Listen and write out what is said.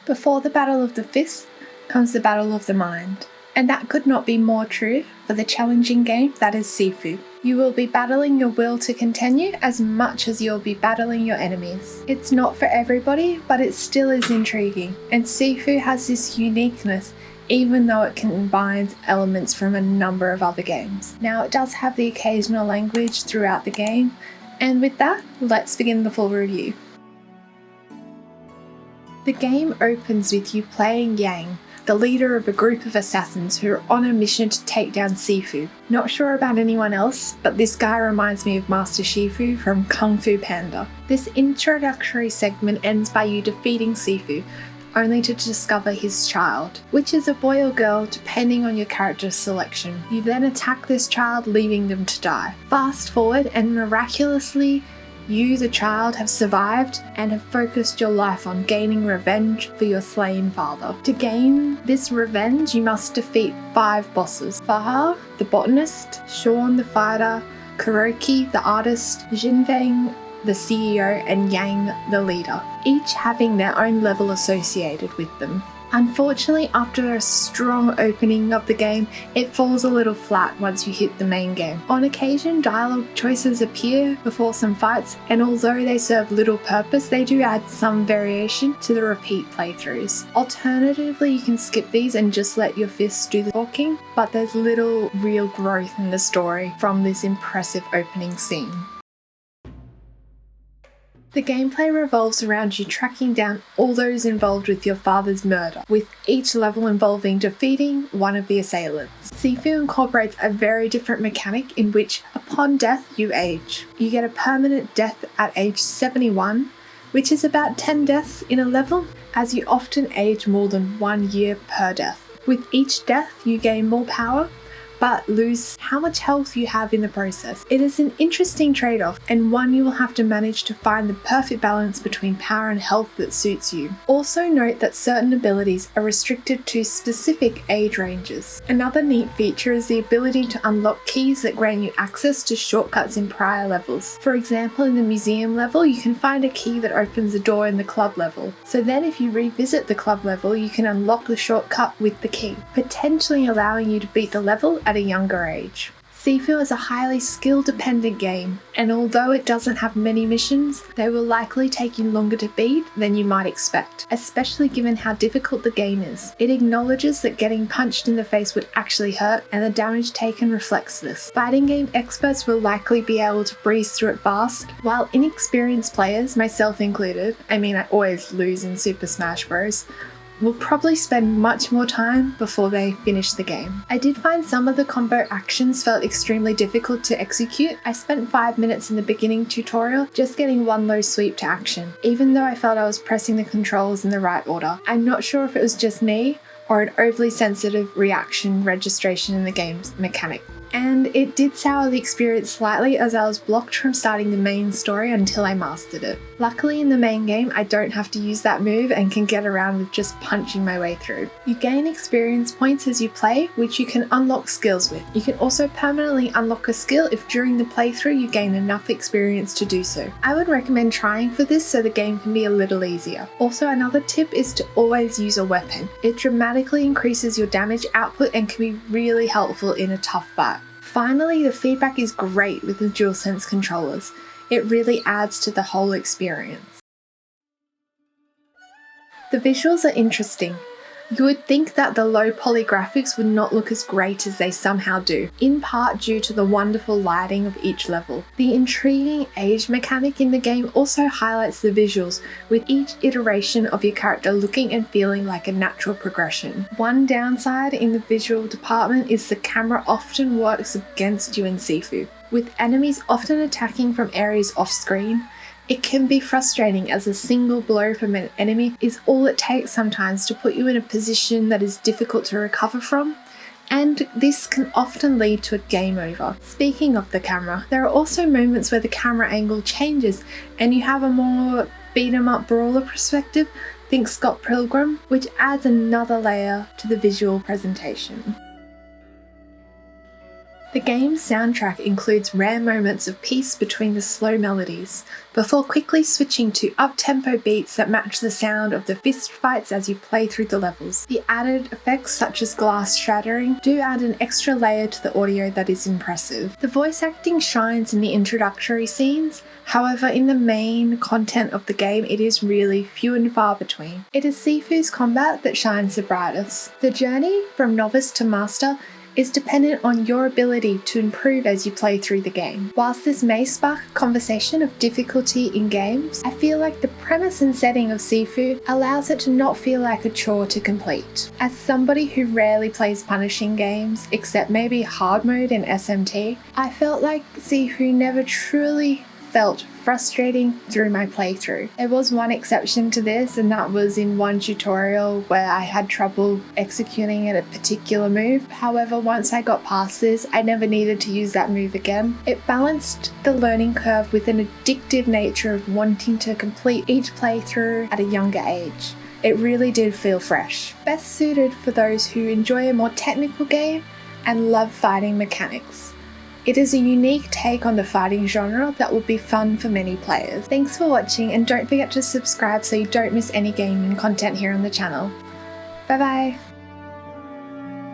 Before the battle of the fists comes the battle of the mind. And that could not be more true for the challenging game that is Sifu. You will be battling your will to continue as much as you'll be battling your enemies. It's not for everybody, but it still is intriguing. And Sifu has this uniqueness even though it combines elements from a number of other games. Now it does have the occasional language throughout the game, and with that, let's begin the full review. The game opens with you playing Yang, the leader of a group of assassins who are on a mission to take down Sifu. Not sure about anyone else, but this guy reminds me of Master Shifu from Kung Fu Panda. This introductory segment ends by you defeating Sifu, only to discover his child, which is a boy or girl depending on your character's selection. You then attack this child, leaving them to die. Fast forward and miraculously, you, the child, have survived and have focused your life on gaining revenge for your slain father. To gain this revenge, you must defeat 5 bosses. Faha, the botanist, Sean, the fighter, Kuroki, the artist, Jinfeng, the CEO, and Yang, the leader, each having their own level associated with them. Unfortunately, after a strong opening of the game, it falls a little flat once you hit the main game. On occasion, dialogue choices appear before some fights, and although they serve little purpose, they do add some variation to the repeat playthroughs. Alternatively, you can skip these and just let your fists do the talking, but there's little real growth in the story from this impressive opening scene. The gameplay revolves around you tracking down all those involved with your father's murder, with each level involving defeating one of the assailants. Sifu incorporates a very different mechanic in which, upon death, you age. You get a permanent death at age 71, which is about 10 deaths in a level, as you often age more than 1 year per death. With each death, you gain more power, but lose how much health you have in the process. It is an interesting trade-off, and one you will have to manage to find the perfect balance between power and health that suits you. Also note that certain abilities are restricted to specific age ranges. Another neat feature is the ability to unlock keys that grant you access to shortcuts in prior levels. For example, in the museum level, you can find a key that opens a door in the club level. So then if you revisit the club level, you can unlock the shortcut with the key, potentially allowing you to beat the level at a younger age. Sifu is a highly skill-dependent game, and although it doesn't have many missions, they will likely take you longer to beat than you might expect, especially given how difficult the game is. It acknowledges that getting punched in the face would actually hurt, and the damage taken reflects this. Fighting game experts will likely be able to breeze through it fast, while inexperienced players, myself included, I always lose in Super Smash Bros., will probably spend much more time before they finish the game. I did find some of the combo actions felt extremely difficult to execute. I spent 5 minutes in the beginning tutorial just getting one low sweep to action, even though I felt I was pressing the controls in the right order. I'm not sure if it was just me or an overly sensitive reaction registration in the game's mechanic. And it did sour the experience slightly as I was blocked from starting the main story until I mastered it. Luckily in the main game I don't have to use that move and can get around with just punching my way through. You gain experience points as you play, which you can unlock skills with. You can also permanently unlock a skill if during the playthrough you gain enough experience to do so. I would recommend trying for this so the game can be a little easier. Also, another tip is to always use a weapon. It dramatically increases your damage output and can be really helpful in a tough fight. Finally, the feedback is great with the DualSense controllers. It really adds to the whole experience. The visuals are interesting. You would think that the low poly graphics would not look as great as they somehow do, in part due to the wonderful lighting of each level. The intriguing age mechanic in the game also highlights the visuals, with each iteration of your character looking and feeling like a natural progression. One downside in the visual department is the camera often works against you in Sifu. With enemies often attacking from areas off screen, it can be frustrating as a single blow from an enemy is all it takes sometimes to put you in a position that is difficult to recover from, and this can often lead to a game over. Speaking of the camera, there are also moments where the camera angle changes and you have a more beat-em-up brawler perspective, think Scott Pilgrim, which adds another layer to the visual presentation. The game's soundtrack includes rare moments of peace between the slow melodies, before quickly switching to up-tempo beats that match the sound of the fist fights as you play through the levels. The added effects such as glass shattering do add an extra layer to the audio that is impressive. The voice acting shines in the introductory scenes, however in the main content of the game it is really few and far between. It is Sifu's combat that shines the brightest. The journey from novice to master is dependent on your ability to improve as you play through the game. Whilst this may spark a conversation of difficulty in games, I feel like the premise and setting of Sifu allows it to not feel like a chore to complete. As somebody who rarely plays punishing games, except maybe hard mode and SMT, I felt like Sifu never truly felt frustrating through my playthrough. There was one exception to this, and that was in one tutorial where I had trouble executing a particular move. However, once I got past this, I never needed to use that move again. It balanced the learning curve with an addictive nature of wanting to complete each playthrough at a younger age. It really did feel fresh. Best suited for those who enjoy a more technical game and love fighting mechanics. It is a unique take on the fighting genre that will be fun for many players. Thanks for watching, and don't forget to subscribe so you don't miss any gaming content here on the channel. Bye bye!